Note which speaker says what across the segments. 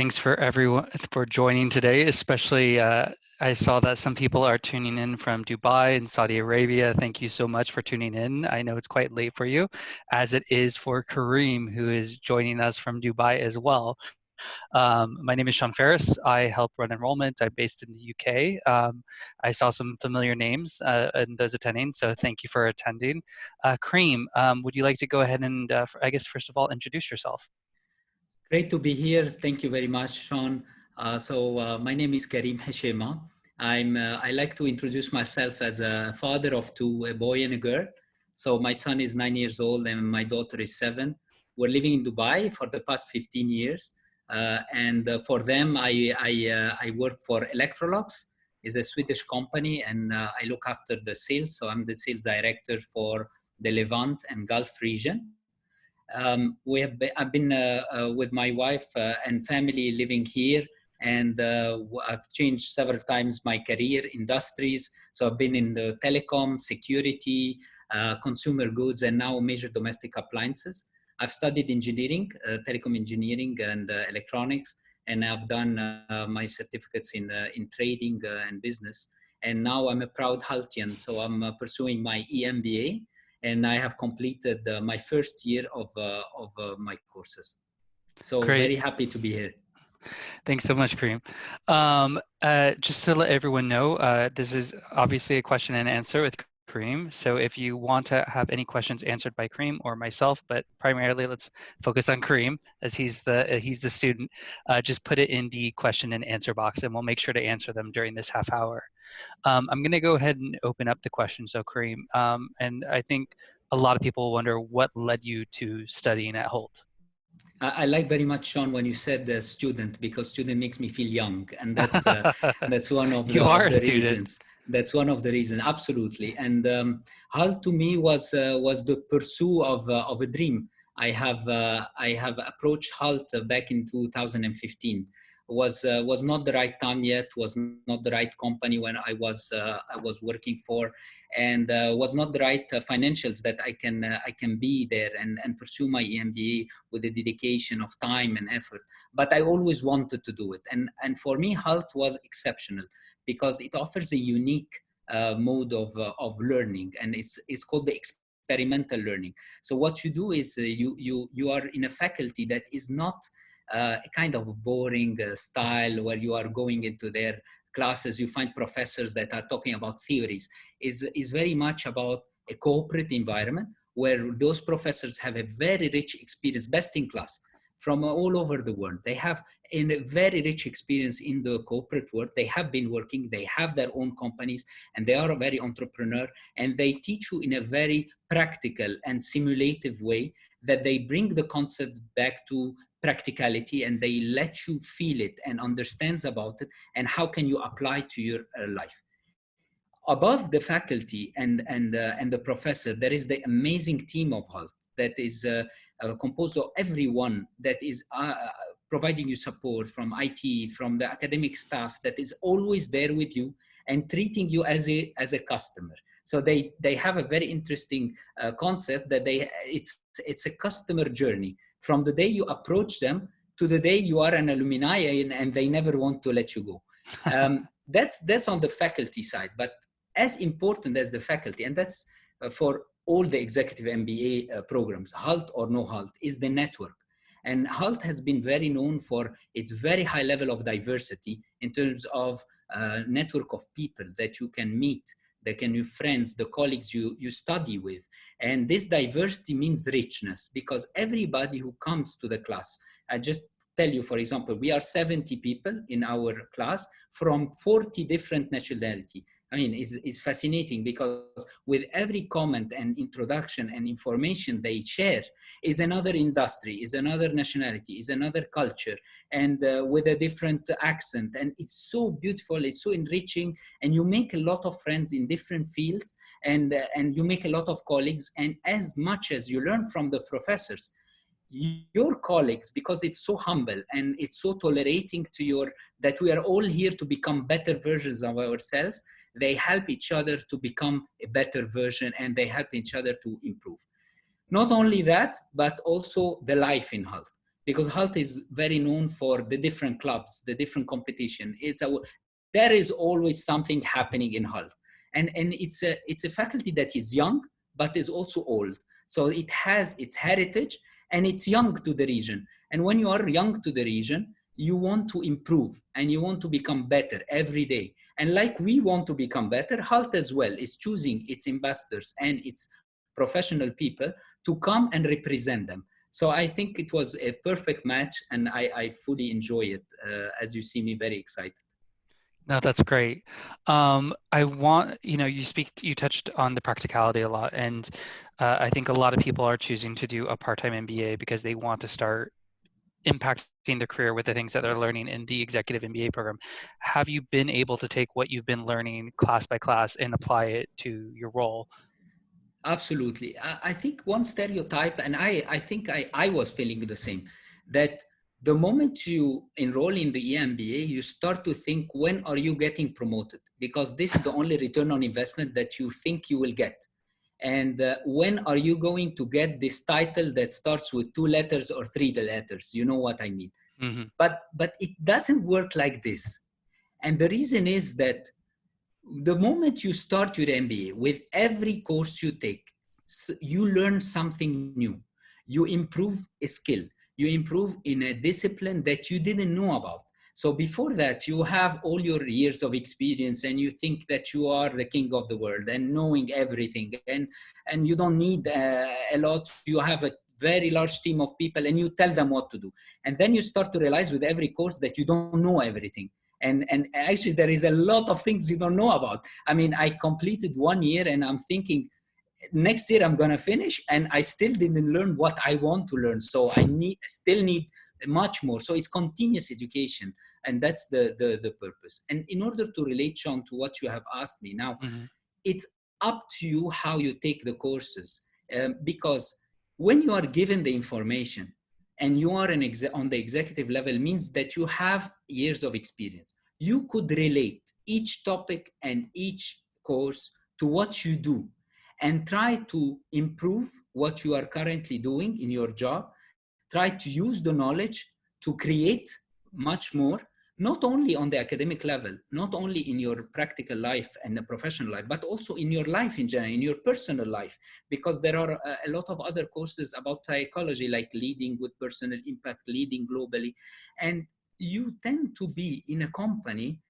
Speaker 1: Thanks for everyone for joining today, especially I saw that some people are tuning in from Dubai and Saudi Arabia. Thank you so much for tuning in. I know it's quite late for you, as it is for Karim, who is joining us from Dubai as well. My name is Faris. I help run enrollment. I'm based in the UK. I saw some familiar names in those attending, so thank you for attending. Karim, would you like to go ahead and, I guess, first of all, introduce yourself?
Speaker 2: Great to be here. Thank you very much, Sean. My name is Karim Hechema. I like to introduce myself as a father of two, a boy and a girl. So my son is 9 years old and my daughter is 7. We're living in Dubai for the past 15 years. For them, I work for Electrolux. It's a Swedish company, and I look after the sales. So I'm the sales director for the Levant and Gulf region. I've been with my wife and family living here, and I've changed several times my career industries. So I've been in the telecom, security, consumer goods, and now major domestic appliances. I've studied engineering, telecom engineering and electronics, and I've done my certificates in trading and business. And now I'm a proud Hultian, so I'm pursuing my EMBA. And I have completed my first year of my courses. So
Speaker 1: Great.
Speaker 2: Very happy to be here.
Speaker 1: Thanks so much, Karim. Just to let everyone know, this is obviously a question and answer with Karim. So if you want to have any questions answered by Karim or myself, but primarily let's focus on Karim as he's the student, just put it in the question and answer box and we'll make sure to answer them during this half hour. I'm going to go ahead and open up the question. So Karim, and I think a lot of people wonder what led you to studying at Hult.
Speaker 2: I like very much, Sean, when you said the student, because student makes me feel young, and that's one of the reasons. That's one of the reasons, absolutely. And Hult to me was the pursuit of a dream. I have approached Hult back in 2015. Was not the right time yet. Was not the right company when I was working for, and was not the right financials that I can be there and pursue my EMBA with the dedication of time and effort. But I always wanted to do it, and for me, Hult was exceptional because it offers a unique mode of learning, and it's called the experimental learning. So what you do is you are in a faculty that is not a kind of boring style where you are going into their classes. You find professors that are talking about theories. Is very much about a corporate environment where those professors have a very rich experience, best in class, from all over the world. They have a very rich experience in the corporate world. They have been working, they have their own companies, and they are a very entrepreneur, and they teach you in a very practical and simulative way that they bring the concept back to practicality, and they let you feel it and understands about it and how can you apply to your life. Above the faculty and the professor, there is the amazing team of Hult that is composed of everyone that is providing you support, from IT, from the academic staff, that is always there with you and treating you as a customer. So they have a very interesting concept that it's a customer journey from the day you approach them to the day you are an alumni, and they never want to let you go. That's on the faculty side, but as important as the faculty, and that's for all the executive MBA programs, Hult or no Hult, is the network. And Hult has been very known for its very high level of diversity in terms of network of people that you can meet, that can be friends, the colleagues you study with. And this diversity means richness, because everybody who comes to the class, I just tell you, for example, we are 70 people in our class from 40 different nationalities. I mean, it's fascinating because with every comment and introduction and information they share is another industry, is another nationality, is another culture, and with a different accent. And it's so beautiful, it's so enriching, and you make a lot of friends in different fields, and you make a lot of colleagues. And as much as you learn from the professors, your colleagues, because it's so humble and it's so tolerating to that we are all here to become better versions of ourselves, they help each other to become a better version, and they help each other to improve. Not only that, but also the life in Hult. because Hult is very known for the different clubs, the different competition. There is always something happening in Hult. And it's a faculty that is young, but is also old. So it has its heritage and it's young to the region. And when you are young to the region, you want to improve and you want to become better every day. And like we want to become better, Hult as well is choosing its ambassadors and its professional people to come and represent them. So I think it was a perfect match, and I fully enjoy it. As you see me very excited.
Speaker 1: No, that's great. I want, you touched on the practicality a lot, and I think a lot of people are choosing to do a part-time MBA because they want to start impacting their career with the things that they're learning in the executive MBA program. Have you been able to take what you've been learning class by class and apply it to your role?
Speaker 2: Absolutely. I think one stereotype, and I think I was feeling the same, that the moment you enroll in the EMBA, you start to think, when are you getting promoted? Because this is the only return on investment that you think you will get. And when are you going to get this title that starts with 2 letters or 3 letters? You know what I mean?
Speaker 1: Mm-hmm.
Speaker 2: But it doesn't work like this. And the reason is that the moment you start your MBA, with every course you take, you learn something new. You improve a skill. You improve in a discipline that you didn't know about. So before that, you have all your years of experience and you think that you are the king of the world and knowing everything. And you don't need a lot. You have a very large team of people and you tell them what to do. And then you start to realize with every course that you don't know everything. And actually, there is a lot of things you don't know about. I mean, I completed 1 year and I'm thinking, next year I'm going to finish, and I still didn't learn what I want to learn. So I still need much more. So it's continuous education, and that's the purpose. And in order to relate, Sean, to what you have asked me now,
Speaker 1: Mm-hmm.
Speaker 2: it's up to you how you take the courses, because when you are given the information and you are on the executive level, means that you have years of experience. You could relate each topic and each course to what you do and try to improve what you are currently doing in your job. Try to use the knowledge to create much more, not only on the academic level, not only in your practical life and the professional life, but also in your life in general, in your personal life, because there are a lot of other courses about psychology, like leading with personal impact, leading globally. And you tend to be in a company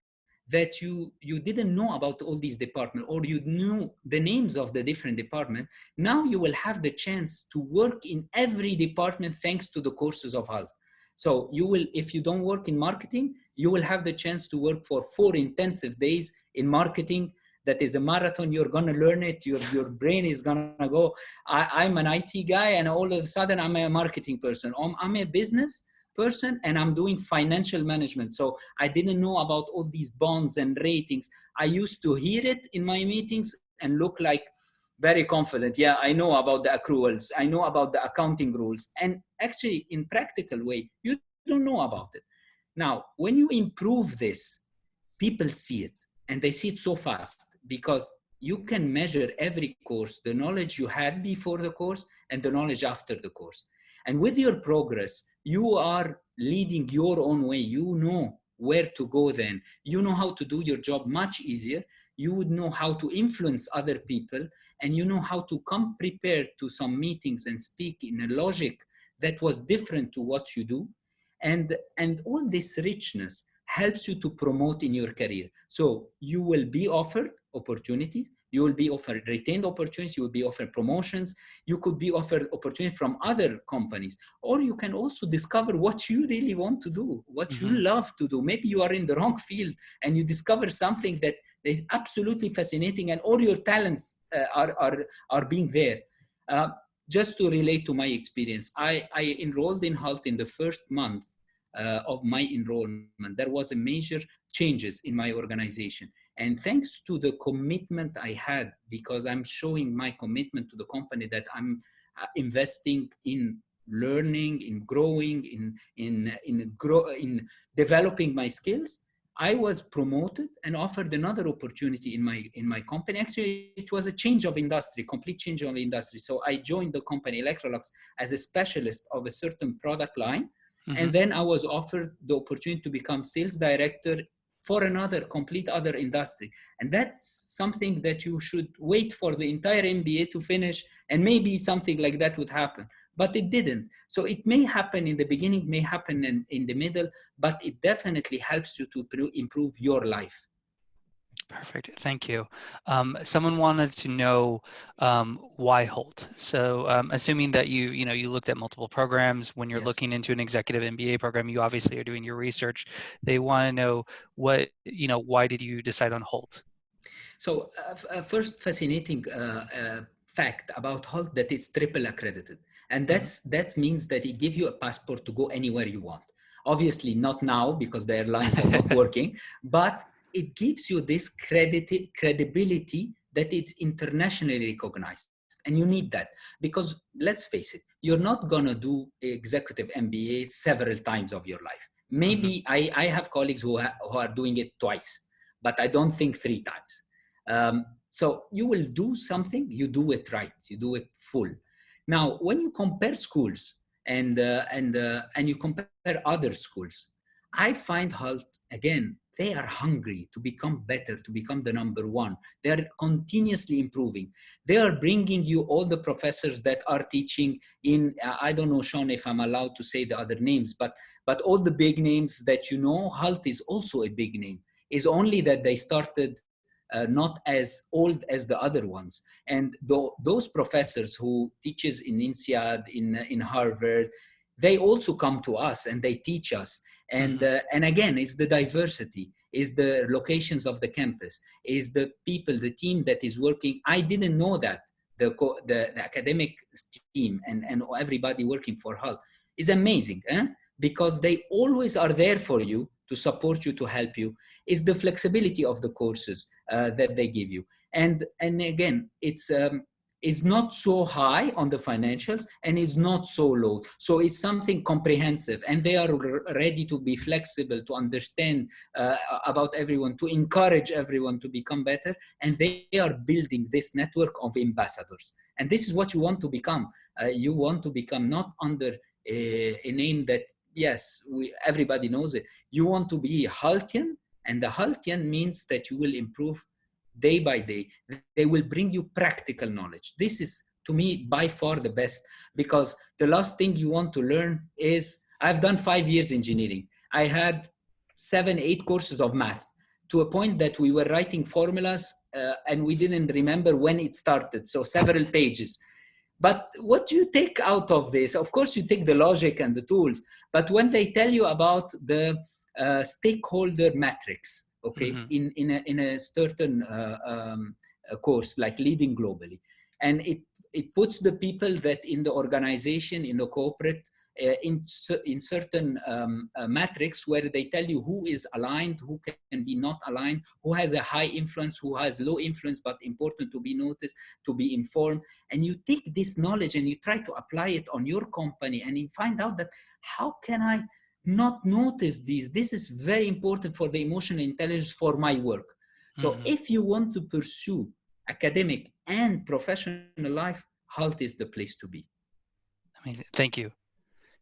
Speaker 2: that you didn't know about all these departments, or you knew the names of the different departments. Now you will have the chance to work in every department thanks to the courses of Hult. So you will, if you don't work in marketing, you will have the chance to work for 4 intensive days in marketing. That is a marathon. You're going to learn it. Your brain is going to go. I'm an IT guy, and all of a sudden I'm a marketing person. I'm a business person, and I'm doing financial management. So I didn't know about all these bonds and ratings. I used to hear it in my meetings and look like very confident. Yeah, I know about the accruals. I know about the accounting rules. And actually, in practical way, you don't know about it. Now, when you improve this, people see it, and they see it so fast, because you can measure every course, the knowledge you had before the course and the knowledge after the course. And with your progress, you are leading your own way. You know where to go then. You know how to do your job much easier. You would know how to influence other people, and you know how to come prepared to some meetings and speak in a logic that was different to what you do. And all this richness helps you to promote in your career. So you will be offered opportunities, you will be offered retained opportunities, you will be offered promotions, you could be offered opportunity from other companies, or you can also discover what you really want to do, what you love to do. Maybe you are in the wrong field and you discover something that is absolutely fascinating, and all your talents are being there. Just to relate to my experience, I enrolled in Hult in the first month of my enrollment. There was a major changes in my organization. And thanks to the commitment I had, because I'm showing my commitment to the company that I'm investing in learning, in growing, in developing my skills, I was promoted and offered another opportunity in my company. Actually, it was a change of industry, complete change of industry. So I joined the company Electrolux as a specialist of a certain product line. And then I was offered the opportunity to become sales director for another complete other industry. And that's something that you should wait for the entire MBA to finish, and maybe something like that would happen. But it didn't. So it may happen in the beginning, may happen in the middle, but it definitely helps you to improve your life.
Speaker 1: Perfect. Thank you. Someone wanted to know why Hult. So assuming that you looked at multiple programs, when you're
Speaker 2: Yes.
Speaker 1: looking into an executive MBA program, you obviously are doing your research. They want to know why did you decide on Hult?
Speaker 2: So first fascinating fact about Hult that it's triple accredited. And that means that it gives you a passport to go anywhere you want. Obviously not now because the airlines are not working, but it gives you this credibility that it's internationally recognized. And you need that because let's face it, you're not gonna do executive MBA several times of your life. Maybe I have colleagues who are doing it twice, but I don't think 3 times. So you will do something, you do it right, you do it full. Now, when you compare schools and you compare other schools, I find Hult, again, they are hungry to become better, to become the number one. They are continuously improving. They are bringing you all the professors that are teaching in, I don't know, Sean, if I'm allowed to say the other names, but all the big names that you know, Hult is also a big name. It's only that they started not as old as the other ones. And those professors who teaches in INSEAD, in Harvard, they also come to us and they teach us. And again, it's the diversity, is the locations of the campus, is the people, the team that is working. I didn't know that the academic team and everybody working for Hult is amazing, because they always are there for you, to support you, to help you. Is the flexibility of the courses that they give you. And again, it's not so high on the financials and it's not so low. So it's something comprehensive, and they are ready to be flexible, to understand about everyone, to encourage everyone to become better. And they are building this network of ambassadors. And this is what you want to become. You want to become not under a name that, yes, everybody knows it. You want to be Hultian, and the Hultian means that you will improve day by day. They will bring you practical knowledge. This is, to me, by far the best, because the last thing you want to learn is, I've done 5 years engineering. I had 7, 8 courses of math, to a point that we were writing formulas and we didn't remember when it started. So several pages. But what do you take out of this? Of course, you take the logic and the tools, but when they tell you about the stakeholder matrix, okay, in a certain course, like leading globally, and it puts the people that in the organization, in the corporate, in certain matrix, where they tell you who is aligned, who can be not aligned, who has a high influence, who has low influence, but important to be noticed, to be informed. And you take this knowledge and you try to apply it on your company, and you find out that, how can I not notice these? This is very important for the emotional intelligence for my work. So if you want to pursue academic and professional life, Hult is the place to be.
Speaker 1: Amazing. Thank you.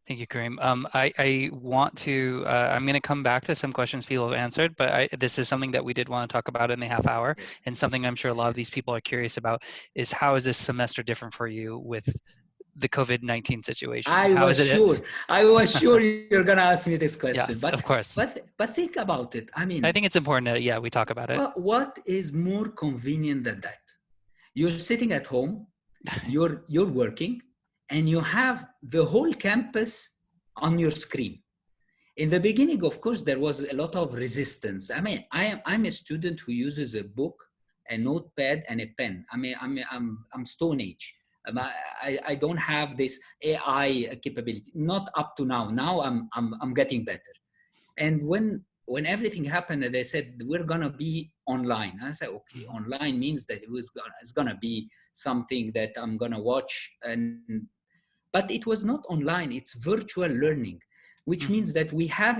Speaker 1: Thank you, Karim. I want to, I'm going to come back to some questions people have answered, but this is something that we did want to talk about in the half hour. Yes. And something I'm sure a lot of these people are curious about is, how is this semester different for you with the COVID-19 situation?
Speaker 2: I was sure you're going to ask me this question.
Speaker 1: Yes, of course.
Speaker 2: But think about it. I mean,
Speaker 1: I think it's important that, we talk about it.
Speaker 2: What is more convenient than that? You're sitting at home, you're working, and you have the whole campus on your screen. In the beginning, of course, there was a lot of resistance. I mean, I'm a student who uses a book, a notepad, and a pen. I mean, I'm Stone Age. I don't have this AI capability. Not up to now. Now I'm getting better. And when everything happened, and they said, we're gonna be online, I said, okay, online means that it's gonna be something that I'm gonna watch. But it was not online, it's virtual learning, which means that we have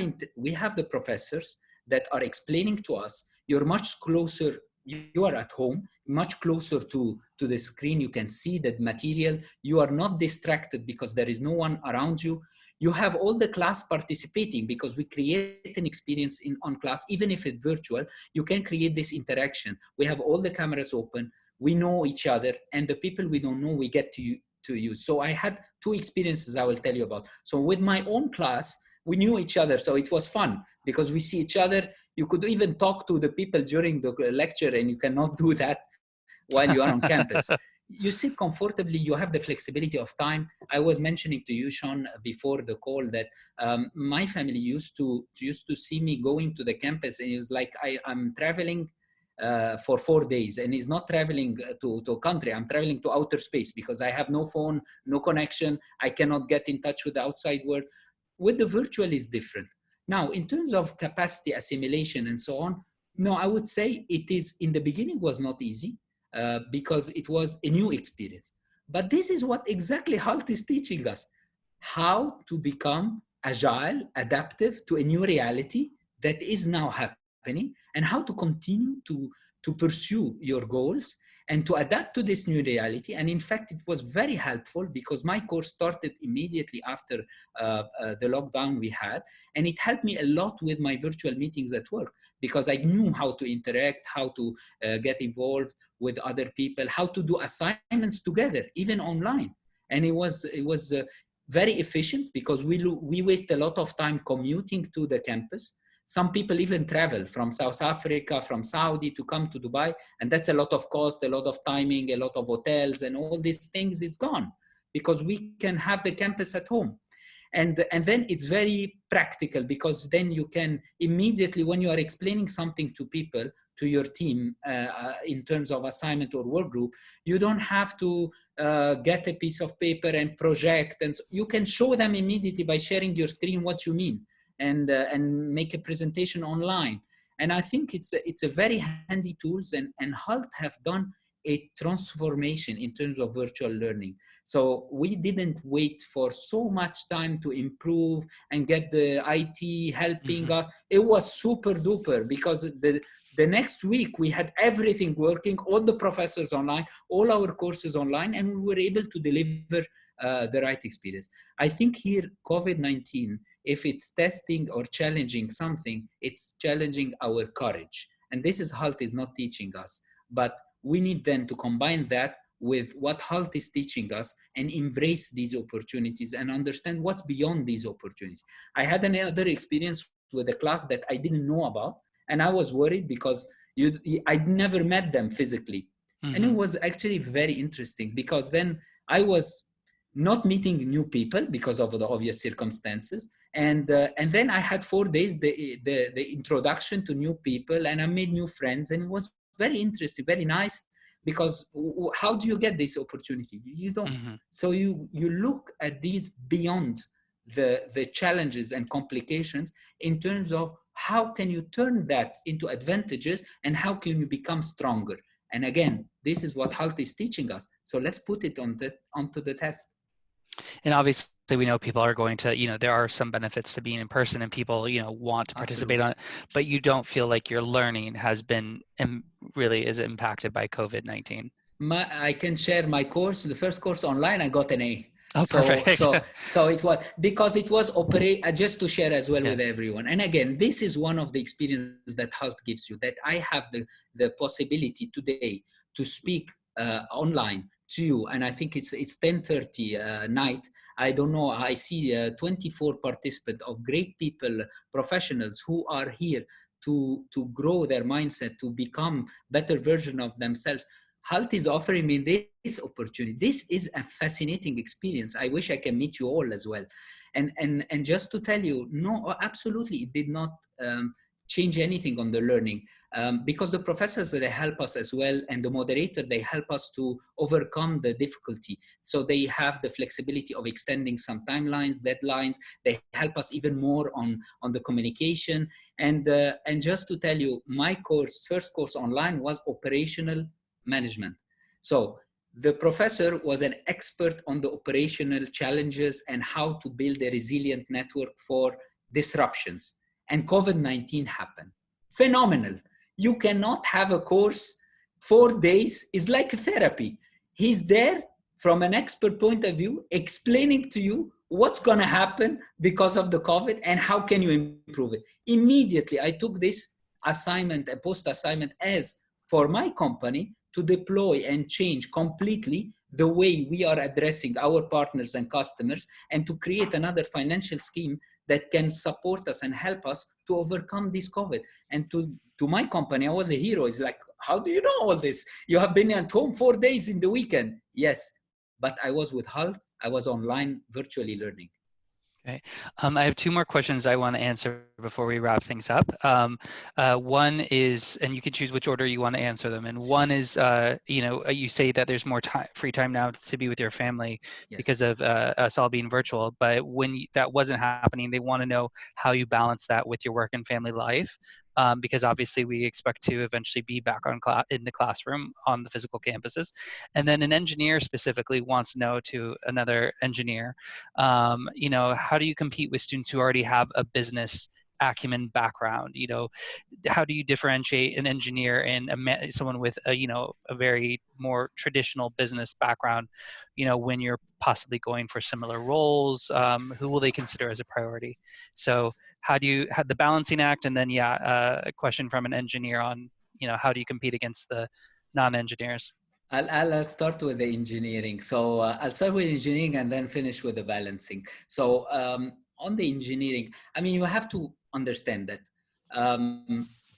Speaker 2: the professors that are explaining to us. You're much closer, you are at home, much closer to the screen. You can see that material. You are not distracted because there is no one around you. You have all the class participating because we create an experience on class, even if it's virtual, you can create this interaction. We have all the cameras open, we know each other, and the people we don't know, we get to use. So I had two experiences I will tell you about. So with my own class, we knew each other, so it was fun because we see each other. You could even talk to the people during the lecture, and you cannot do that while you are on campus. You sit comfortably, you have the flexibility of time. I was mentioning to you, Sean, before the call that my family used to see me going to the campus, and it was like I'm traveling for 4 days, and it's not traveling to a country, I'm traveling to outer space because I have no phone, no connection, I cannot get in touch with the outside world. With the virtual is different. Now, in terms of capacity assimilation and so on, no, I would say it is, in the beginning was not easy because it was a new experience. But this is what exactly Hult is teaching us, how to become agile, adaptive to a new reality that is now happening, and how to continue to pursue your goals and to adapt to this new reality. And in fact, it was very helpful because my course started immediately after the lockdown we had. And it helped me a lot with my virtual meetings at work because I knew how to interact, how to get involved with other people, how to do assignments together, even online. And it was very efficient because we waste a lot of time commuting to the campus. Some people even travel from South Africa, from Saudi to come to Dubai. And that's a lot of cost, a lot of timing, a lot of hotels, and all these things is gone because we can have the campus at home. And then it's very practical because then you can immediately, when you are explaining something to people, to your team in terms of assignment or work group, you don't have to get a piece of paper and project. And so you can show them immediately by sharing your screen what you mean. And make a presentation online. And I think it's a very handy tools, and Hult have done a transformation in terms of virtual learning. So we didn't wait for so much time to improve and get the IT helping us. It was super duper because the next week we had everything working, all the professors online, all our courses online, and we were able to deliver the right experience. I think here COVID-19, if it's testing or challenging something, it's challenging our courage. And this is Hult is not teaching us, but we need then to combine that with what Hult is teaching us and embrace these opportunities and understand what's beyond these opportunities. I had another experience with a class that I didn't know about, and I was worried because I'd never met them physically. And it was actually very interesting because then I was not meeting new people because of the obvious circumstances. And then I had 4 days, the introduction to new people, and I made new friends, and it was very interesting, very nice, because how do you get this opportunity? You don't. So you look at these beyond the challenges and complications in terms of how can you turn that into advantages and how can you become stronger. And again, this is what Hult is teaching us. So let's put it onto the test.
Speaker 1: And obviously we know people are going to, there are some benefits to being in person and people, want to participate on it, but you don't feel like your learning has been really is impacted by COVID-19.
Speaker 2: I can share my course. The first course online, I got an A.
Speaker 1: Oh, perfect.
Speaker 2: So it was because it was just to share as well with everyone. And again, this is one of the experiences that Hult gives you, that I have the possibility today to speak online to you. And I think it's 10:30 night. I don't know. I see 24 participants of great people, professionals who are here to grow their mindset, to become better version of themselves. Hult is offering me this opportunity. This is a fascinating experience. I wish I can meet you all as well. And just to tell you, no, absolutely, it did not change anything on the learning because the professors, they help us as well, and the moderator, they help us to overcome the difficulty. So they have the flexibility of extending some timelines, deadlines. They help us even more on the communication. And just to tell you, my course, first course online, was operational management. So the professor was an expert on the operational challenges and how to build a resilient network for disruptions. And COVID-19 happened. Phenomenal. You cannot have a course 4 days is like a therapy. He's there from an expert point of view, explaining to you what's going to happen because of the COVID and how can you improve it? Immediately, I took this assignment, a post assignment, as for my company to deploy and change completely the way we are addressing our partners and customers, and to create another financial scheme that can support us and help us to overcome this COVID. And to my company, I was a hero. It's like, how do you know all this? You have been at home 4 days in the weekend. Yes, but I was with Hult. I was online virtually learning.
Speaker 1: Okay. I have two more questions I want to answer before we wrap things up. One is, and you can choose which order you want to answer them. And one is, you say that there's more time, free time now to be with your family because of us all being virtual. But when that wasn't happening, they want to know how you balance that with your work and family life. Because obviously we expect to eventually be back in the classroom on the physical campuses. And then an engineer specifically wants to know to another engineer, how do you compete with students who already have a business acumen background? How do you differentiate an engineer and someone with a very more traditional business background, when you're possibly going for similar roles? Who will they consider as a priority? So how do you have the balancing act? And then a question from an engineer on how do you compete against the non-engineers?
Speaker 2: I'll start with the engineering. So I'll start with engineering and then finish with the balancing. So on the engineering, I mean, you have to understand that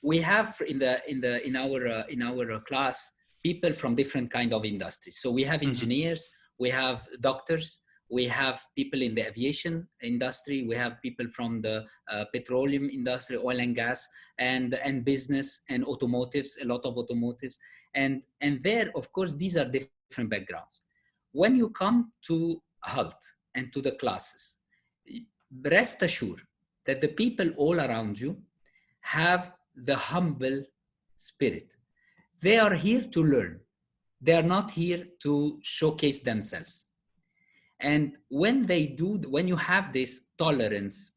Speaker 2: we have in our class people from different kind of industries. So we have engineers, we have doctors, we have people in the aviation industry, we have people from the petroleum industry, oil and gas, and business and automotives, a lot of automotives. And there, of course, these are different backgrounds. When you come to Hult and to the classes, rest assured that the people all around you have the humble spirit. They are here to learn. They are not here to showcase themselves. And when you have this tolerance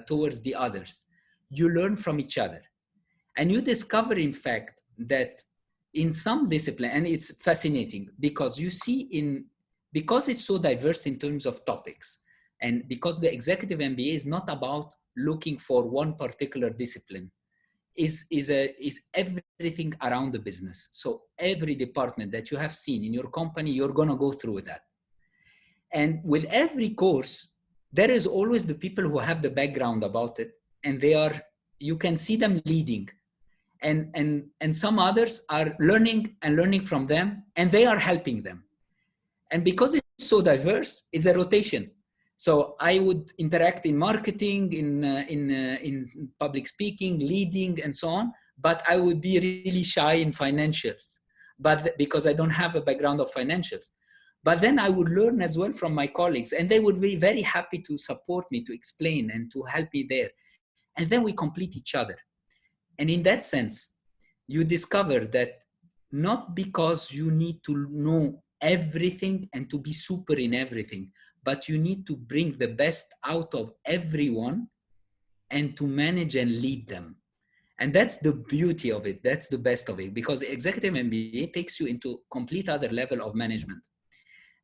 Speaker 2: towards the others, you learn from each other. And you discover, in fact, that in some discipline, and it's fascinating because you see because it's so diverse in terms of topics, and because the executive MBA is not about looking for one particular discipline, is everything around the business. So every department that you have seen in your company, you're going to go through that. And with every course, there is always the people who have the background about it, and you can see them leading. And some others are learning from them, and they are helping them. And because it's so diverse, it's a rotation. So I would interact in marketing, in public speaking, leading, and so on, but I would be really shy in financials, but because I don't have a background of financials. But then I would learn as well from my colleagues, and they would be very happy to support me, to explain and to help me there. And then we complete each other. And in that sense, you discover that not because you need to know everything and to be super in everything, but you need to bring the best out of everyone and to manage and lead them. And that's the beauty of it. That's the best of it, because the executive MBA takes you into complete other level of management.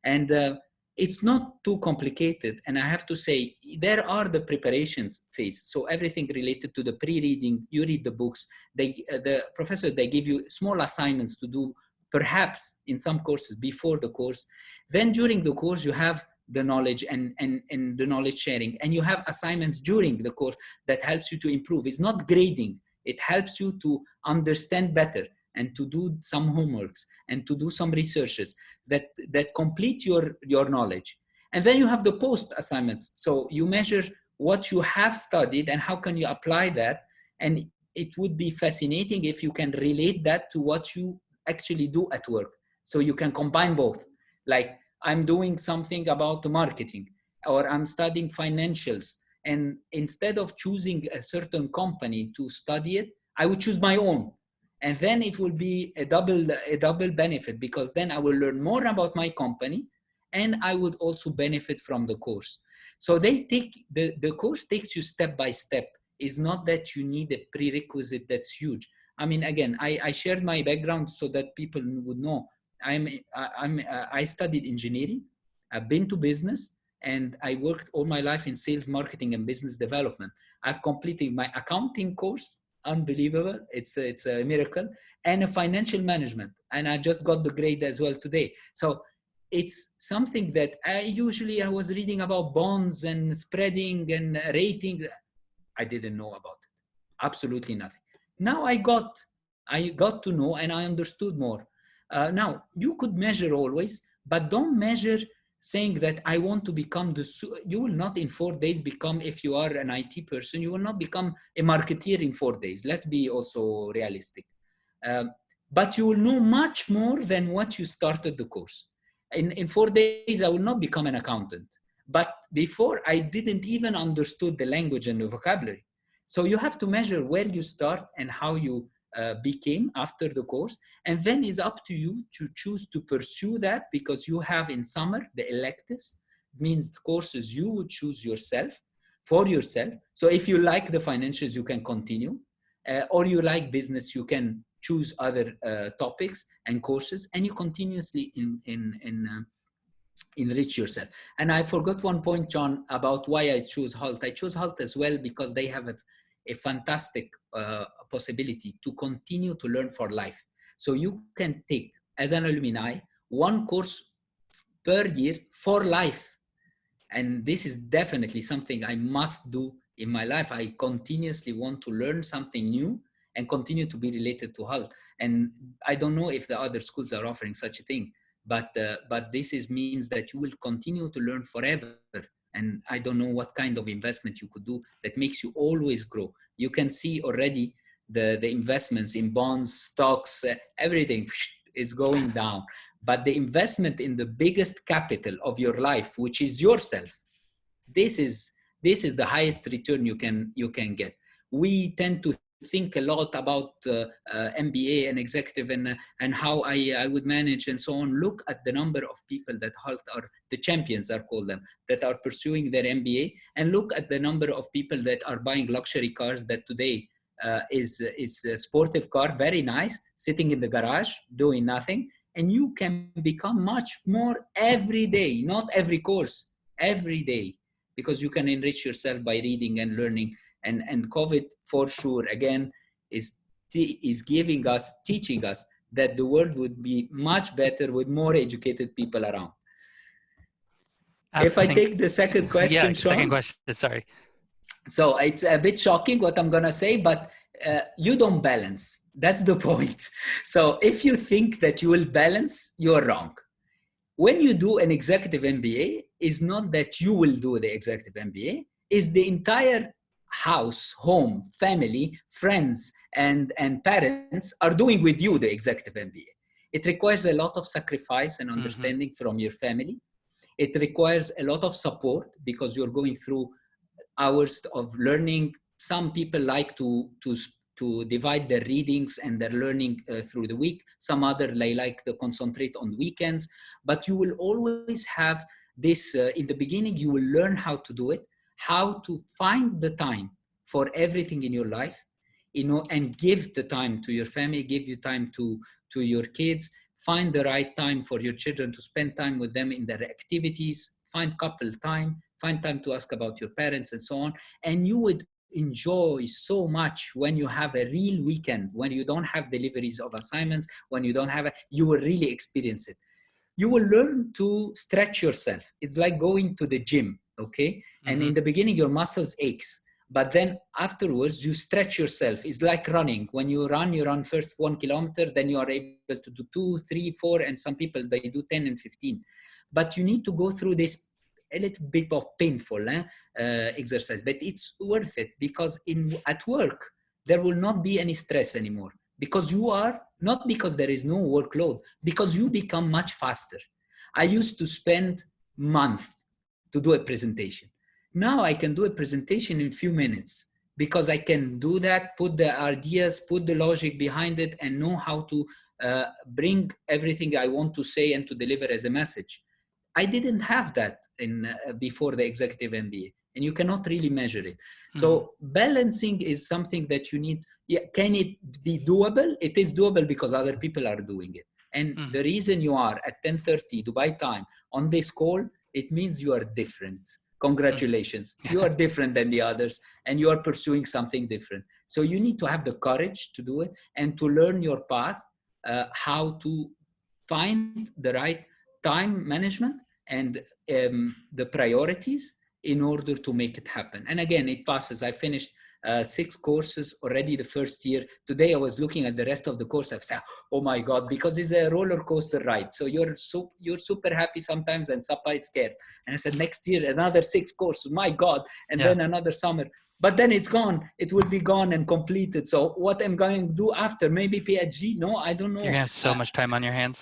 Speaker 2: And it's not too complicated. And I have to say, there are the preparations phase. So everything related to the pre-reading, you read the books, the professor, they give you small assignments to do, perhaps in some courses before the course. Then during the course, you have the knowledge and the knowledge sharing. And you have assignments during the course that helps you to improve. It's not grading. It helps you to understand better and to do some homeworks and to do some researches that complete your knowledge. And then you have the post assignments. So you measure what you have studied and how can you apply that. And it would be fascinating if you can relate that to what you actually do at work. So you can combine both. Like, I'm doing something about the marketing, or I'm studying financials. And instead of choosing a certain company to study it, I would choose my own. And then it will be a double benefit, because then I will learn more about my company and I would also benefit from the course. So the course takes you step by step. It's not that you need a prerequisite that's huge. I mean, again, I shared my background so that people would know I studied engineering. I've been to business, and I worked all my life in sales, marketing, and business development. I've completed my accounting course, unbelievable. It's a miracle, and a financial management. And I just got the grade as well today. So it's something that I was reading about bonds and spreading and ratings. I didn't know about it. Absolutely nothing. Now I got to know and I understood more. Now you could measure always, but don't measure saying that I want to become you will not in 4 days become, if you are an IT person, you will not become a marketeer in 4 days. Let's be also realistic. But you will know much more than what you started the course. In 4 days, I will not become an accountant. But before, I didn't even understood the language and the vocabulary. So you have to measure where you start and how you became after the course. And then it's up to you to choose to pursue that, because you have in summer the electives, means the courses you would choose yourself for yourself. So if you like the financials, you can continue, or you like business, you can choose other topics and courses, and you continuously enrich yourself. And I forgot one point, John, about why I chose Hult. I chose Hult as well because they have a fantastic possibility to continue to learn for life. So you can take, as an alumni, one course per year for life. And this is definitely something I must do in my life. I continuously want to learn something new and continue to be related to Hult. And I don't know if the other schools are offering such a thing, but this means that you will continue to learn forever. And I don't know what kind of investment you could do that makes you always grow. You can see already the investments in bonds, stocks, everything is going down. But the investment in the biggest capital of your life, which is yourself, this is the highest return you can get. We tend to think a lot about MBA and executive and how I would manage and so on. Look at the number of people that Hult are, the champions are called them, that are pursuing their MBA, and look at the number of people that are buying luxury cars that today is a sportive car, very nice, sitting in the garage, doing nothing. And you can become much more every day, not every course, every day, because you can enrich yourself by reading and learning. And COVID, for sure, again, is teaching us that the world would be much better with more educated people around. If I take the second question,
Speaker 1: yeah,
Speaker 2: Sean,
Speaker 1: second question, sorry.
Speaker 2: So it's a bit shocking what I'm going to say, but you don't balance. That's the point. So if you think that you will balance, you're wrong. When you do an executive MBA, it's not that you will do the executive MBA, it's the entire house, home, family, friends, and parents are doing with you the executive MBA. It requires a lot of sacrifice and understanding from your family. It requires a lot of support because you're going through hours of learning. Some people like to divide their readings and their learning through the week. Some other like to concentrate on weekends. But you will always have this, in the beginning, you will learn how to do it, how to find the time for everything in your life, and give the time to your family, give you time to your kids, find the right time for your children to spend time with them in their activities, find couple time, find time to ask about your parents and so on. And you would enjoy so much when you have a real weekend, when you don't have deliveries of assignments, when you don't have you will really experience it. You will learn to stretch yourself. It's like going to the gym, okay? And in the beginning, your muscles aches. But then afterwards, you stretch yourself. It's like running. When you run first 1 kilometer, then you are able to do 2, 3, 4, and some people, they do 10 and 15. But you need to go through this a little bit of painful exercise, but it's worth it, because at work, there will not be any stress anymore, because you are, not because there is no workload, because you become much faster. I used to spend months to do a presentation. Now I can do a presentation in a few minutes, because I can do that, put the ideas, put the logic behind it, and know how to bring everything I want to say and to deliver as a message. I didn't have that before the executive MBA, and you cannot really measure it. So balancing is something that you need. Yeah, can it be doable? It is doable because other people are doing it. And the reason you are at 10:30 Dubai time on this call it means you are different. Congratulations. You are different than the others, and you are pursuing something different. So you need to have the courage to do it and to learn your path, how to find the right time management and the priorities in order to make it happen. And again, it passes. I finished 6 courses already the first year. Today I was looking at the rest of the course. I said, oh my God, because it's a roller coaster ride. So you're super happy sometimes and sometimes scared. And I said, next year, another 6 courses, my God. And then another summer. But then it's gone. It will be gone and completed. So what I'm going to do after? Maybe PhD? No, I don't know.
Speaker 1: You're going to have so much time on your hands.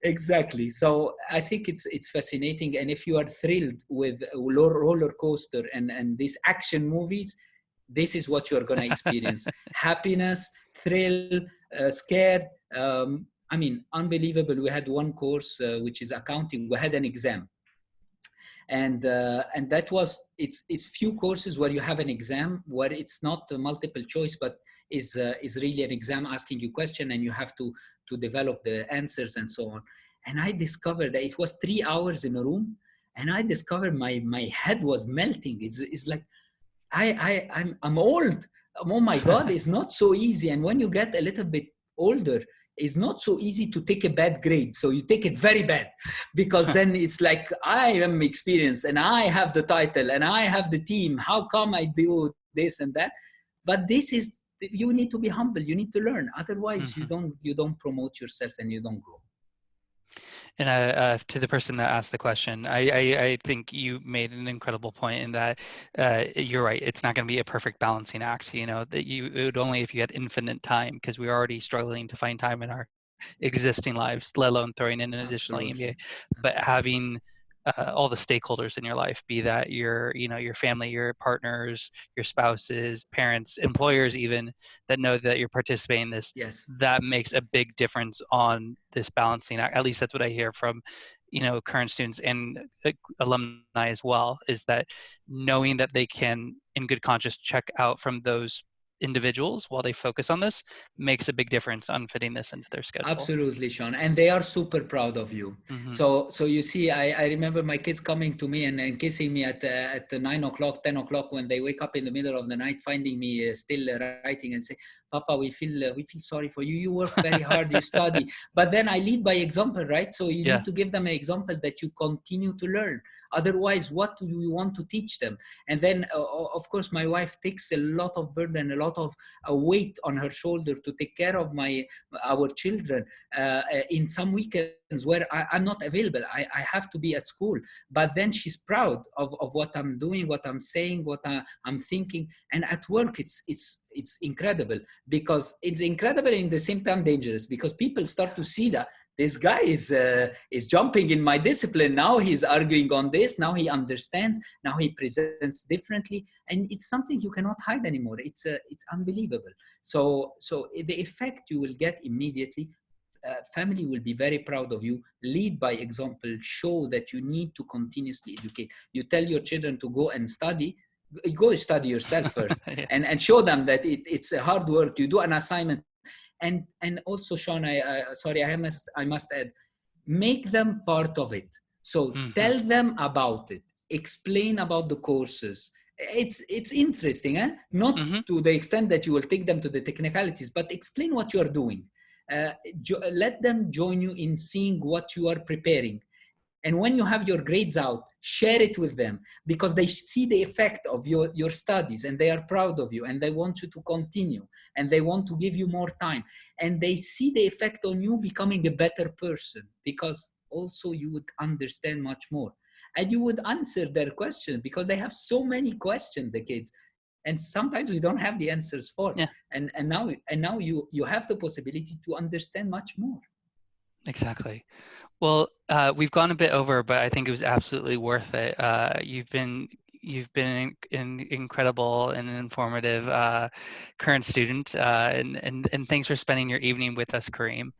Speaker 2: Exactly. So I think it's fascinating. And if you are thrilled with roller coaster and these action movies, this is what you're going to experience. Happiness, thrill, scared. I mean, unbelievable. We had one course, which is accounting. We had an exam. And that was, it's few courses where you have an exam where it's not a multiple choice, but is really an exam asking you question and you have to develop the answers and so on. And I discovered that it was 3 hours in a room, and I discovered my head was melting. It's like, I'm old. Oh my God, it's not so easy. And when you get a little bit older, it's not so easy to take a bad grade. So you take it very bad, because then it's like, I am experienced and I have the title and I have the team. How come I do this and that? But this is, you need to be humble. You need to learn. Otherwise, you don't promote yourself and you don't grow.
Speaker 1: And to the person that asked the question, I think you made an incredible point in that you're right. It's not going to be a perfect balancing act. You know, that it would only if you had infinite time, because we're already struggling to find time in our existing lives, let alone throwing in an additional EMBA. But having all the stakeholders in your life, be that your family, your partners, your spouses, parents, employers, even, that know that you're participating in this, that makes a big difference on this balancing act. At least that's what I hear from current students and alumni as well, is that knowing that they can in good conscience check out from those individuals while they focus on this makes a big difference on fitting this into their schedule.
Speaker 2: Absolutely, Sean. And they are super proud of you. So you see, I remember my kids coming to me and kissing me at 9 o'clock, 10 o'clock when they wake up in the middle of the night, finding me still writing and say, Papa, we feel sorry for you. You work very hard, you study. But then I lead by example, right? So you need to give them an example that you continue to learn. Otherwise, what do you want to teach them? And then, of course, my wife takes a lot of burden, a lot of weight on her shoulder to take care of our children in some weekends where I'm not available. I have to be at school. But then she's proud of what I'm doing, what I'm saying, what I'm thinking. And at work, it's incredible, because it's incredible and at the same time dangerous, because people start to see that this guy is jumping in my discipline. Now he's arguing on this. Now he understands. Now he presents differently, and it's something you cannot hide anymore. It's unbelievable. So the effect you will get immediately. Family will be very proud of you. Lead by example. Show that you need to continuously educate. You tell your children to go and study. Go study yourself first, and show them that it's a hard work. You do an assignment. And also, Sean, I must add, make them part of it. So tell them about it. Explain about the courses. It's interesting, eh? Not to the extent that you will take them to the technicalities, but explain what you are doing. Let them join you in seeing what you are preparing. And when you have your grades out, share it with them, because they see the effect of your studies and they are proud of you and they want you to continue and they want to give you more time. And they see the effect on you becoming a better person, because also you would understand much more. And you would answer their questions, because they have so many questions, the kids. And sometimes we don't have the answers for. And now you have the possibility to understand much more.
Speaker 1: Exactly. Well, we've gone a bit over, but I think it was absolutely worth it. You've been incredible and informative current student, and thanks for spending your evening with us, Karim.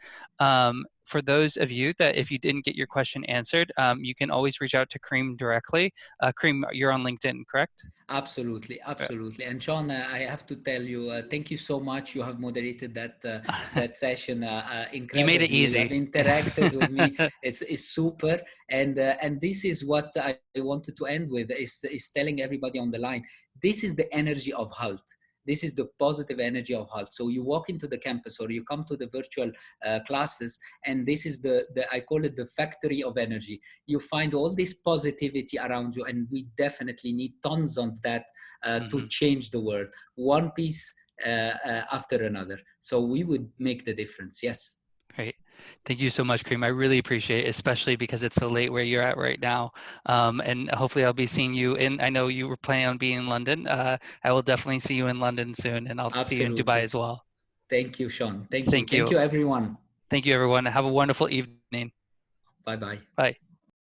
Speaker 1: for those of you that if you didn't get your question answered, you can always reach out to Karim directly. Karim, you're on LinkedIn, correct?
Speaker 2: Absolutely, absolutely. And Sean, I have to tell you, thank you so much. You have moderated that session
Speaker 1: You made it
Speaker 2: incredibly. You have
Speaker 1: easy.
Speaker 2: interacted with me. It's super. And this is what I wanted to end with is telling everybody on the line. This is the energy of Hult. This is the positive energy of Hult. So you walk into the campus or you come to the virtual classes, and this is the I call it the factory of energy. You find all this positivity around you, and we definitely need tons of that to change the world, one piece after another. So we would make the difference. Yes.
Speaker 1: Great. Thank you so much, Karim. I really appreciate it, especially because it's so late where you're at right now. And hopefully I'll be seeing you in, I know you were planning on being in London. I will definitely see you in London soon, and I'll see you in Dubai
Speaker 2: Absolutely.
Speaker 1: as well.
Speaker 2: Thank you, Sean. Thank you.
Speaker 1: Thank
Speaker 2: Thank
Speaker 1: you.
Speaker 2: you, everyone.
Speaker 1: Thank you, everyone. Have a wonderful evening.
Speaker 2: Bye-bye.
Speaker 1: Bye.